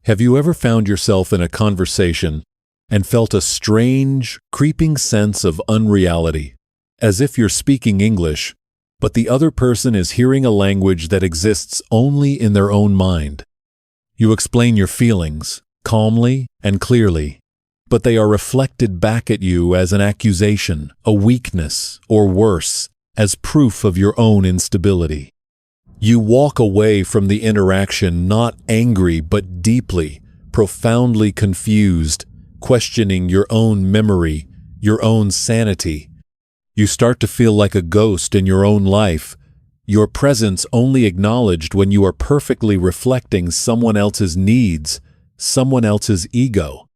Have you ever found yourself in a conversation and felt a strange, creeping sense of unreality, as if you're speaking English, but the other person is hearing a language that exists only in their own mind? You explain your feelings calmly and clearly, but they are reflected back at you as an accusation, a weakness, or worse, as proof of your own instability. You walk away from the interaction not angry but deeply, profoundly confused, questioning your own memory, your own sanity. You start to feel like a ghost in your own life, your presence only acknowledged when you are perfectly reflecting someone else's needs, someone else's ego.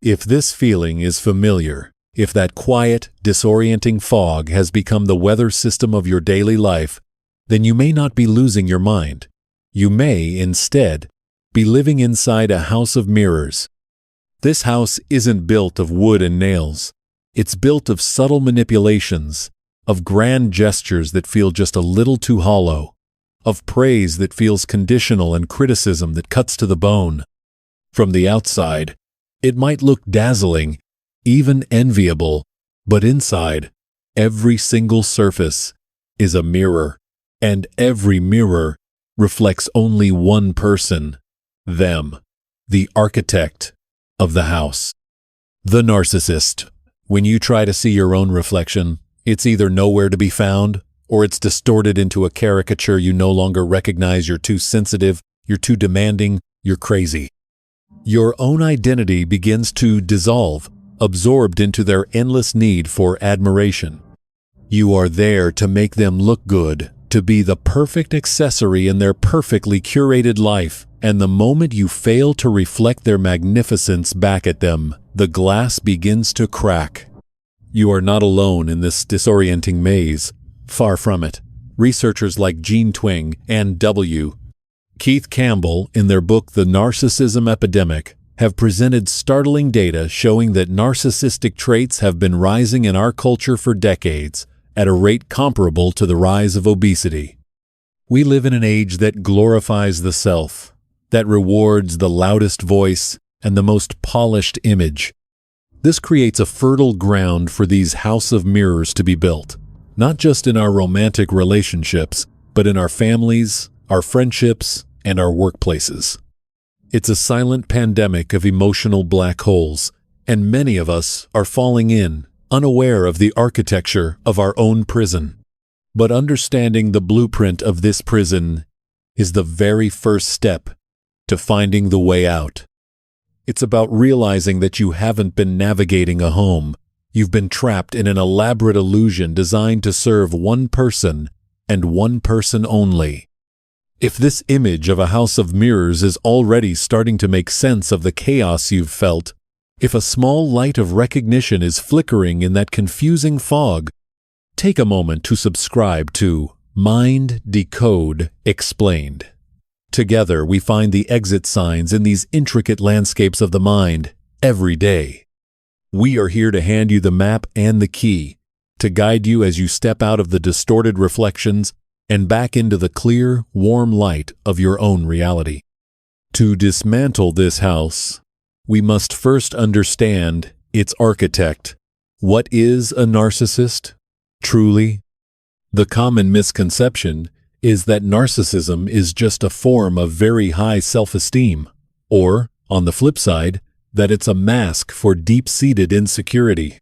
If this feeling is familiar, if that quiet, disorienting fog has become the weather system of your daily life, then you may not be losing your mind. You may, instead, be living inside a house of mirrors. This house isn't built of wood and nails. It's built of subtle manipulations, of grand gestures that feel just a little too hollow, of praise that feels conditional and criticism that cuts to the bone. From the outside, it might look dazzling, even enviable, but inside, every single surface is a mirror, and every mirror reflects only one person, them, the architect of the house. The narcissist. When you try to see your own reflection, it's either nowhere to be found, or it's distorted into a caricature you no longer recognize. You're too sensitive, you're too demanding, you're crazy. Your own identity begins to dissolve, absorbed into their endless need for admiration. You are there to make them look good, to be the perfect accessory in their perfectly curated life, and the moment you fail to reflect their magnificence back at them, the glass begins to crack. You are not alone in this disorienting maze. Far from it. Researchers like Jean Twenge and W. Keith Campbell, in their book The Narcissism Epidemic, have presented startling data showing that narcissistic traits have been rising in our culture for decades, at a rate comparable to the rise of obesity. We live in an age that glorifies the self, that rewards the loudest voice and the most polished image. This creates a fertile ground for these house of mirrors to be built, not just in our romantic relationships, but in our families, our friendships, and our workplaces. It's a silent pandemic of emotional black holes, and many of us are falling in, unaware of the architecture of our own prison. But understanding the blueprint of this prison is the very first step to finding the way out. It's about realizing that you haven't been navigating a home. You've been trapped in an elaborate illusion designed to serve one person and one person only. If this image of a house of mirrors is already starting to make sense of the chaos you've felt, if a small light of recognition is flickering in that confusing fog, take a moment to subscribe to Mind Decode Explained. Together, we find the exit signs in these intricate landscapes of the mind every day. We are here to hand you the map and the key, to guide you as you step out of the distorted reflections and back into the clear, warm light of your own reality. To dismantle this house, we must first understand its architect. What is a narcissist? Truly, the common misconception is that narcissism is just a form of very high self-esteem, or, on the flip side, that it's a mask for deep-seated insecurity.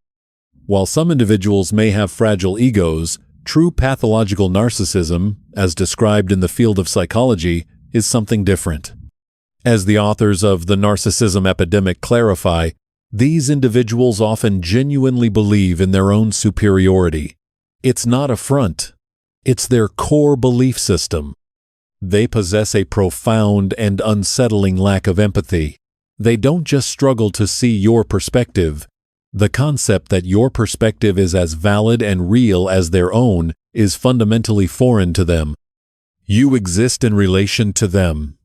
While some individuals may have fragile egos, true pathological narcissism, as described in the field of psychology, is something different. As the authors of The Narcissism Epidemic clarify, these individuals often genuinely believe in their own superiority. It's not a front. It's their core belief system. They possess a profound and unsettling lack of empathy. They don't just struggle to see your perspective. The concept that your perspective is as valid and real as their own is fundamentally foreign to them. You exist in relation to them.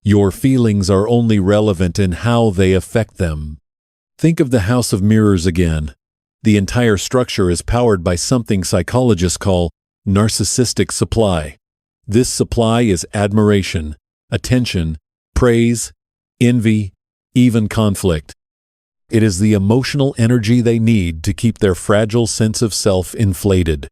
Your feelings are only relevant in how they affect them. Think of the house of mirrors again. The entire structure is powered by something psychologists call narcissistic supply. This supply is admiration, attention, praise, envy, even conflict. It is the emotional energy they need to keep their fragile sense of self inflated.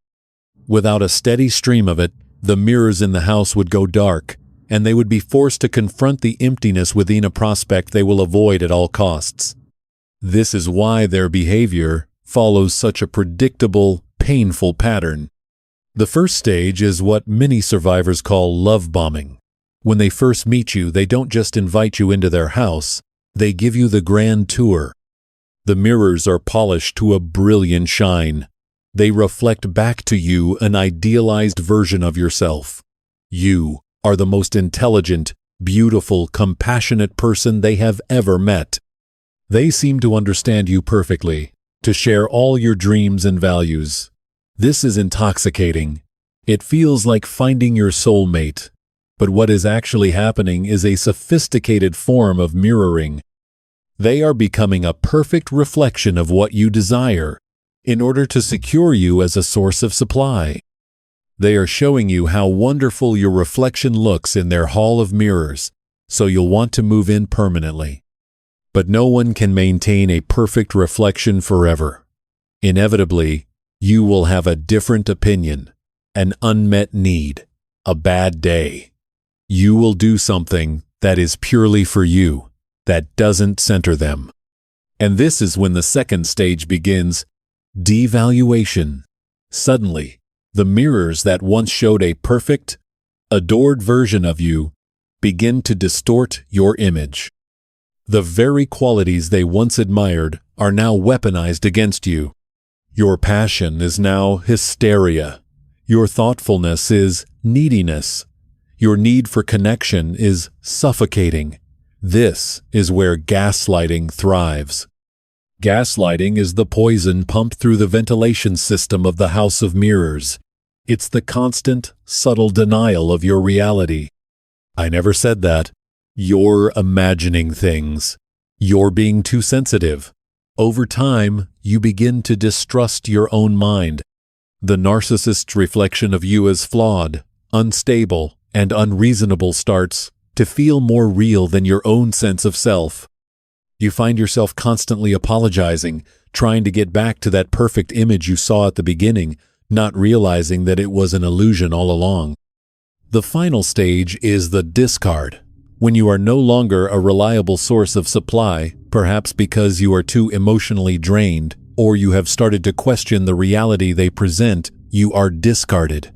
Without a steady stream of it, the mirrors in the house would go dark, and they would be forced to confront the emptiness within a prospect they will avoid at all costs. This is why their behavior follows such a predictable, painful pattern. The first stage is what many survivors call love bombing. When they first meet you, they don't just invite you into their house, they give you the grand tour. The mirrors are polished to a brilliant shine. They reflect back to you an idealized version of yourself. You are the most intelligent, beautiful, compassionate person they have ever met. They seem to understand you perfectly, to share all your dreams and values. This is intoxicating. It feels like finding your soulmate. But what is actually happening is a sophisticated form of mirroring. They are becoming a perfect reflection of what you desire in order to secure you as a source of supply. They are showing you how wonderful your reflection looks in their hall of mirrors, so you'll want to move in permanently. But no one can maintain a perfect reflection forever. Inevitably, you will have a different opinion, an unmet need, a bad day. You will do something that is purely for you, that doesn't center them. And this is when the second stage begins, devaluation. Suddenly, the mirrors that once showed a perfect, adored version of you begin to distort your image. The very qualities they once admired are now weaponized against you. Your passion is now hysteria. Your thoughtfulness is neediness. Your need for connection is suffocating. This is where gaslighting thrives. Gaslighting is the poison pumped through the ventilation system of the House of Mirrors. It's the constant, subtle denial of your reality. I never said that. You're imagining things. You're being too sensitive. Over time, you begin to distrust your own mind. The narcissist's reflection of you as flawed, unstable, and unreasonable starts to feel more real than your own sense of self. You find yourself constantly apologizing, trying to get back to that perfect image you saw at the beginning, not realizing that it was an illusion all along. The final stage is the discard, when you are no longer a reliable source of supply, perhaps because you are too emotionally drained, or you have started to question the reality they present. You are discarded.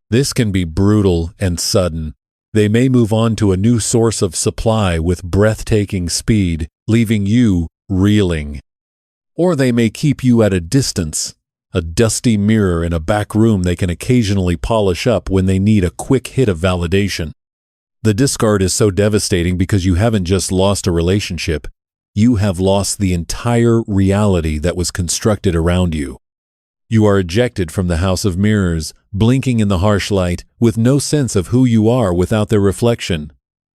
This can be brutal and sudden. They may move on to a new source of supply with breathtaking speed, leaving you reeling. Or they may keep you at a distance, a dusty mirror in a back room they can occasionally polish up when they need a quick hit of validation. The discard is so devastating because you haven't just lost a relationship, you have lost the entire reality that was constructed around you. You are ejected from the House of Mirrors, blinking in the harsh light, with no sense of who you are without their reflection.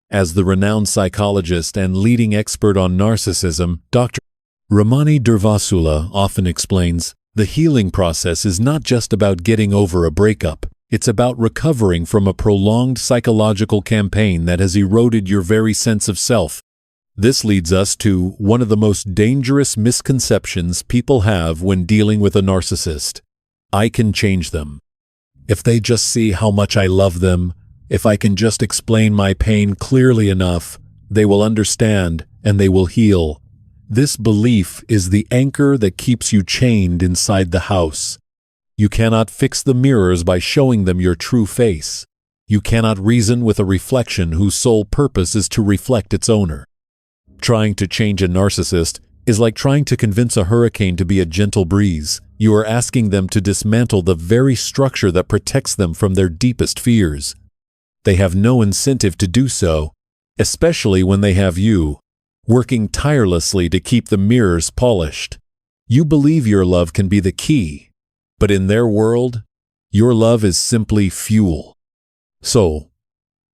As the renowned psychologist and leading expert on narcissism, Dr. Ramani Durvasula often explains, the healing process is not just about getting over a breakup. It's about recovering from a prolonged psychological campaign that has eroded your very sense of self. This leads us to one of the most dangerous misconceptions people have when dealing with a narcissist. I can change them. If they just see how much I love them, if I can just explain my pain clearly enough, they will understand and they will heal. This belief is the anchor that keeps you chained inside the house. You cannot fix the mirrors by showing them your true face. You cannot reason with a reflection whose sole purpose is to reflect its owner. Trying to change a narcissist is like trying to convince a hurricane to be a gentle breeze. You are asking them to dismantle the very structure that protects them from their deepest fears. They have no incentive to do so, especially when they have you, working tirelessly to keep the mirrors polished. You believe your love can be the key, but in their world, your love is simply fuel. So,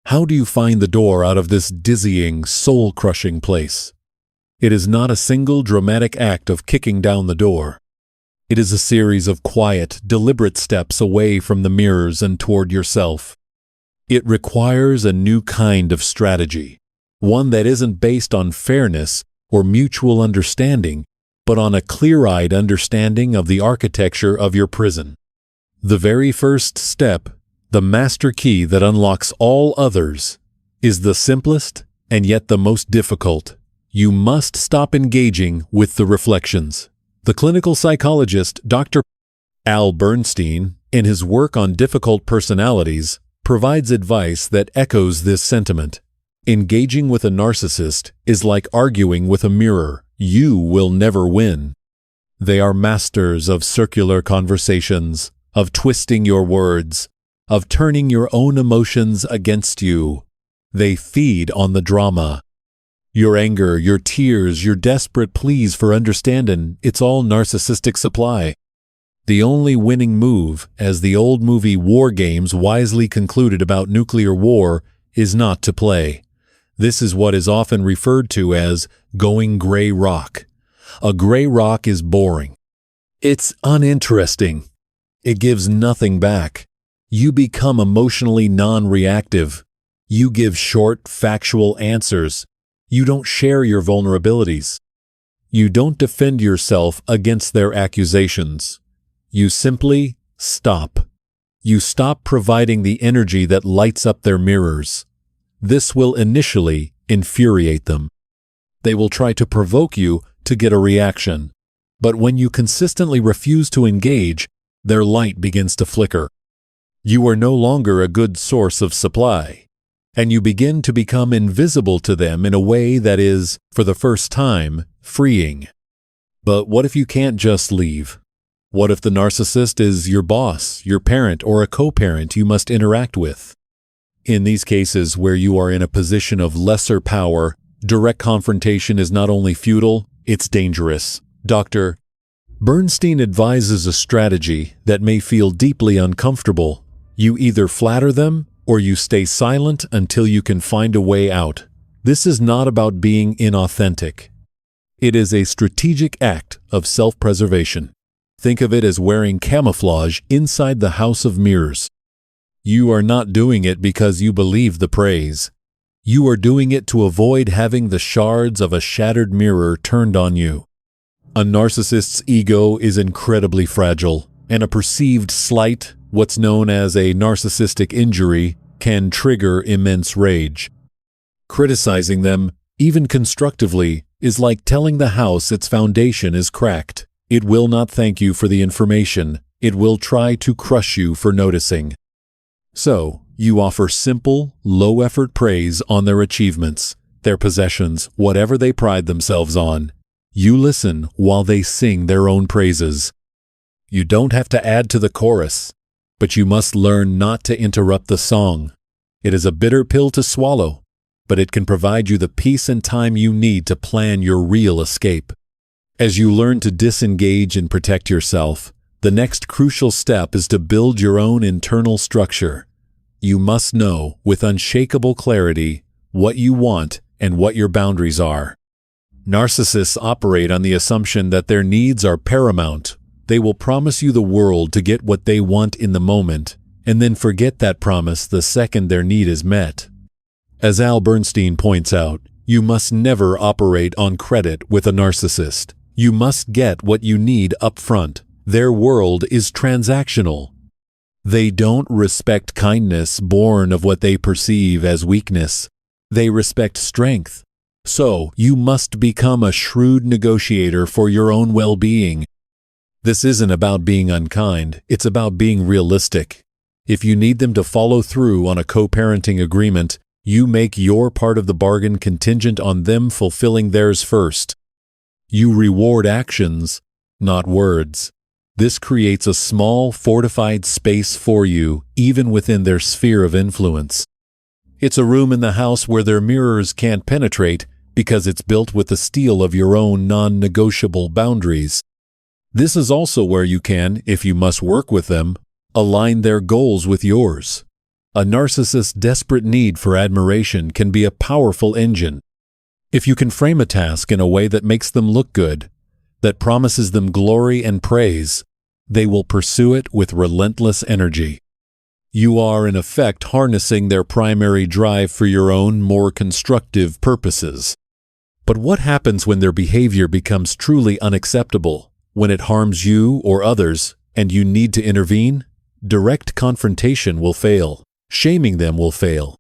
how do you find the door out of this dizzying, soul-crushing place? It is not a single dramatic act of kicking down the door. It is a series of quiet, deliberate steps away from the mirrors and toward yourself. It requires a new kind of strategy, one that isn't based on fairness or mutual understanding, but on a clear-eyed understanding of the architecture of your prison. The very first step, the master key that unlocks all others, is the simplest and yet the most difficult. You must stop engaging with the reflections. The clinical psychologist Dr. Al Bernstein, in his work on difficult personalities, provides advice that echoes this sentiment. Engaging with a narcissist is like arguing with a mirror. You will never win. They are masters of circular conversations, of twisting your words, of turning your own emotions against you. They feed on the drama. Your anger, your tears, your desperate pleas for understanding, it's all narcissistic supply. The only winning move, as the old movie War Games wisely concluded about nuclear war, is not to play. This is what is often referred to as going gray rock. A gray rock is boring. It's uninteresting. It gives nothing back. You become emotionally non-reactive. You give short, factual answers. You don't share your vulnerabilities. You don't defend yourself against their accusations. You simply stop. You stop providing the energy that lights up their mirrors. This will initially infuriate them. They will try to provoke you to get a reaction. But when you consistently refuse to engage, their light begins to flicker. You are no longer a good source of supply, and you begin to become invisible to them in a way that is, for the first time, freeing. But what if you can't just leave? What if the narcissist is your boss, your parent, or a co-parent you must interact with? In these cases where you are in a position of lesser power, direct confrontation is not only futile, it's dangerous. Dr. Bernstein advises a strategy that may feel deeply uncomfortable. You either flatter them or you stay silent until you can find a way out. This is not about being inauthentic. It is a strategic act of self-preservation. Think of it as wearing camouflage inside the house of mirrors. You are not doing it because you believe the praise. You are doing it to avoid having the shards of a shattered mirror turned on you. A narcissist's ego is incredibly fragile, and a perceived slight, what's known as a narcissistic injury, can trigger immense rage. Criticizing them, even constructively, is like telling the house its foundation is cracked. It will not thank you for the information. It will try to crush you for noticing. So, you offer simple, low-effort praise on their achievements, their possessions, whatever they pride themselves on. You listen while they sing their own praises. You don't have to add to the chorus, but you must learn not to interrupt the song. It is a bitter pill to swallow, but it can provide you the peace and time you need to plan your real escape. As you learn to disengage and protect yourself, the next crucial step is to build your own internal structure. You must know with unshakable clarity what you want and what your boundaries are. Narcissists operate on the assumption that their needs are paramount. They will promise you the world to get what they want in the moment, and then forget that promise the second their need is met. As Al Bernstein points out, you must never operate on credit with a narcissist. You must get what you need up front. Their world is transactional. They don't respect kindness born of what they perceive as weakness. They respect strength. So, you must become a shrewd negotiator for your own well-being. This isn't about being unkind, it's about being realistic. If you need them to follow through on a co-parenting agreement, you make your part of the bargain contingent on them fulfilling theirs first. You reward actions, not words. This creates a small, fortified space for you, even within their sphere of influence. It's a room in the house where their mirrors can't penetrate because it's built with the steel of your own non-negotiable boundaries. This is also where you can, if you must work with them, align their goals with yours. A narcissist's desperate need for admiration can be a powerful engine. If you can frame a task in a way that makes them look good, that promises them glory and praise, they will pursue it with relentless energy. You are, in effect, harnessing their primary drive for your own, more constructive purposes. But what happens when their behavior becomes truly unacceptable, when it harms you or others, and you need to intervene? Direct confrontation will fail. Shaming them will fail.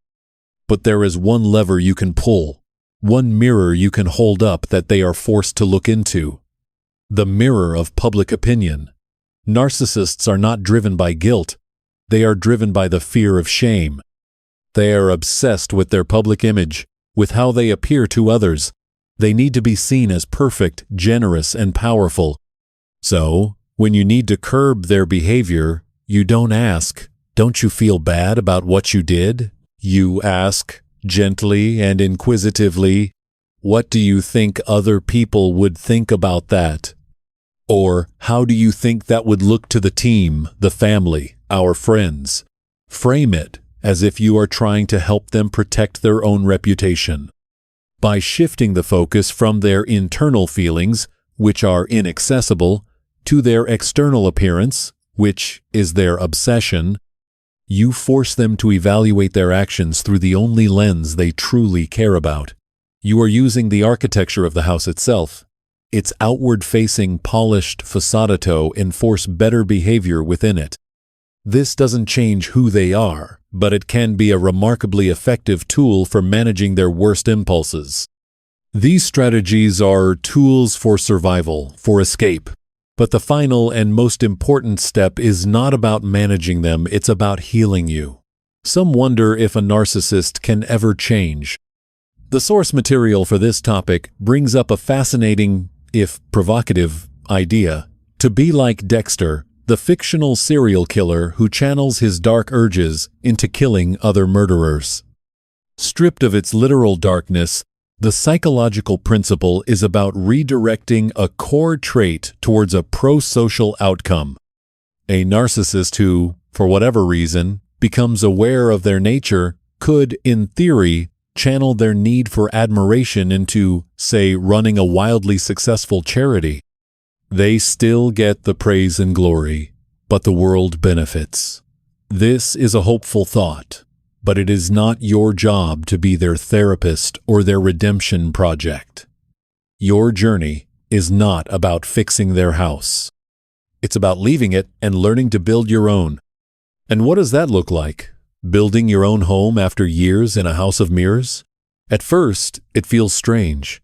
But there is one lever you can pull, one mirror you can hold up that they are forced to look into. The mirror of public opinion. Narcissists are not driven by guilt. They are driven by the fear of shame. They are obsessed with their public image, with how they appear to others. They need to be seen as perfect, generous, and powerful. So, when you need to curb their behavior, you don't ask, "Don't you feel bad about what you did?" You ask, gently and inquisitively, "What do you think other people would think about that?" Or, "How do you think that would look to the team, the family, our friends?" Frame it as if you are trying to help them protect their own reputation. By shifting the focus from their internal feelings, which are inaccessible, to their external appearance, which is their obsession, you force them to evaluate their actions through the only lens they truly care about. You are using the architecture of the house itself. Its outward-facing, polished facade to enforce better behavior within it. This doesn't change who they are, but it can be a remarkably effective tool for managing their worst impulses. These strategies are tools for survival, for escape. But the final and most important step is not about managing them, it's about healing you. Some wonder if a narcissist can ever change. The source material for this topic brings up a fascinating, if provocative, idea. To be like Dexter, the fictional serial killer who channels his dark urges into killing other murderers. Stripped of its literal darkness, the psychological principle is about redirecting a core trait towards a pro-social outcome. A narcissist who, for whatever reason, becomes aware of their nature could, in theory, channel their need for admiration into, say, running a wildly successful charity. They still get the praise and glory, but the world benefits. This is a hopeful thought. But it is not your job to be their therapist or their redemption project. Your journey is not about fixing their house. It's about leaving it and learning to build your own. And what does that look like? Building your own home after years in a house of mirrors? At first, it feels strange.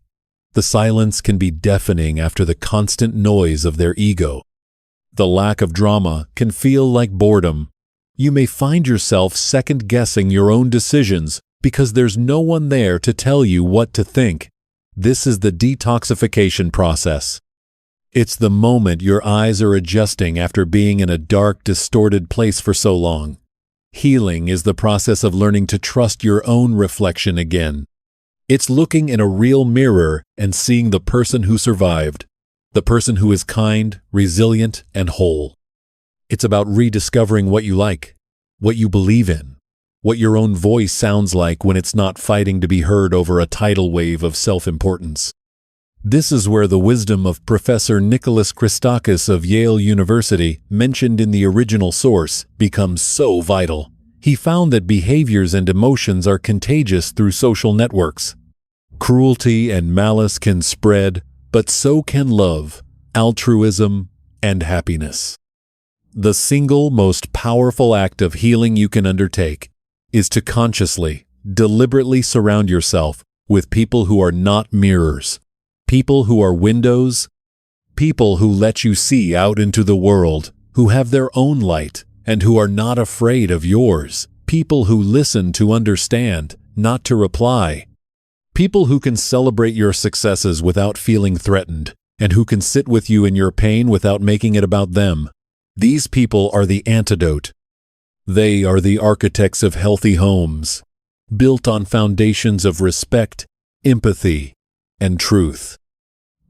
The silence can be deafening after the constant noise of their ego. The lack of drama can feel like boredom. You may find yourself second-guessing your own decisions because there's no one there to tell you what to think. This is the detoxification process. It's the moment your eyes are adjusting after being in a dark, distorted place for so long. Healing is the process of learning to trust your own reflection again. It's looking in a real mirror and seeing the person who survived, the person who is kind, resilient, and whole. It's about rediscovering what you like, what you believe in, what your own voice sounds like when it's not fighting to be heard over a tidal wave of self-importance. This is where the wisdom of Professor Nicholas Christakis of Yale University, mentioned in the original source, becomes so vital. He found that behaviors and emotions are contagious through social networks. Cruelty and malice can spread, but so can love, altruism, and happiness. The single most powerful act of healing you can undertake is to consciously, deliberately surround yourself with people who are not mirrors, people who are windows, people who let you see out into the world, who have their own light and who are not afraid of yours, people who listen to understand, not to reply, people who can celebrate your successes without feeling threatened, and who can sit with you in your pain without making it about them. These people are the antidote. They are the architects of healthy homes, built on foundations of respect, empathy, and truth.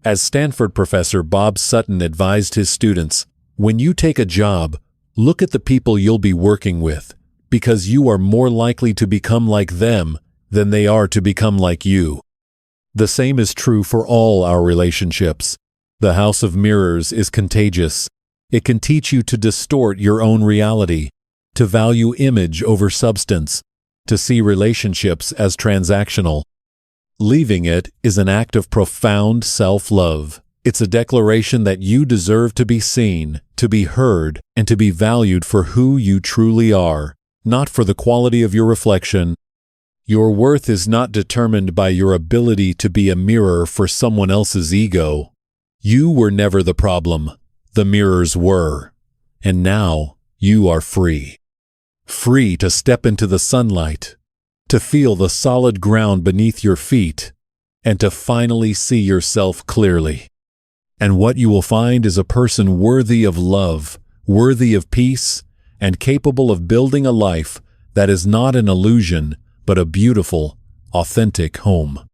As Stanford professor Bob Sutton advised his students, when you take a job, look at the people you'll be working with, because you are more likely to become like them than they are to become like you. The same is true for all our relationships. The house of mirrors is contagious. It can teach you to distort your own reality. to value image over substance, to see relationships as transactional. Leaving it is an act of profound self-love. It's a declaration that you deserve to be seen, to be heard, and to be valued for who you truly are, not for the quality of your reflection. Your worth is not determined by your ability to be a mirror for someone else's ego. You were never the problem. The mirrors were. And now you are free. Free to step into the sunlight, to feel the solid ground beneath your feet, and to finally see yourself clearly. And what you will find is a person worthy of love, worthy of peace, and capable of building a life that is not an illusion, but a beautiful, authentic home.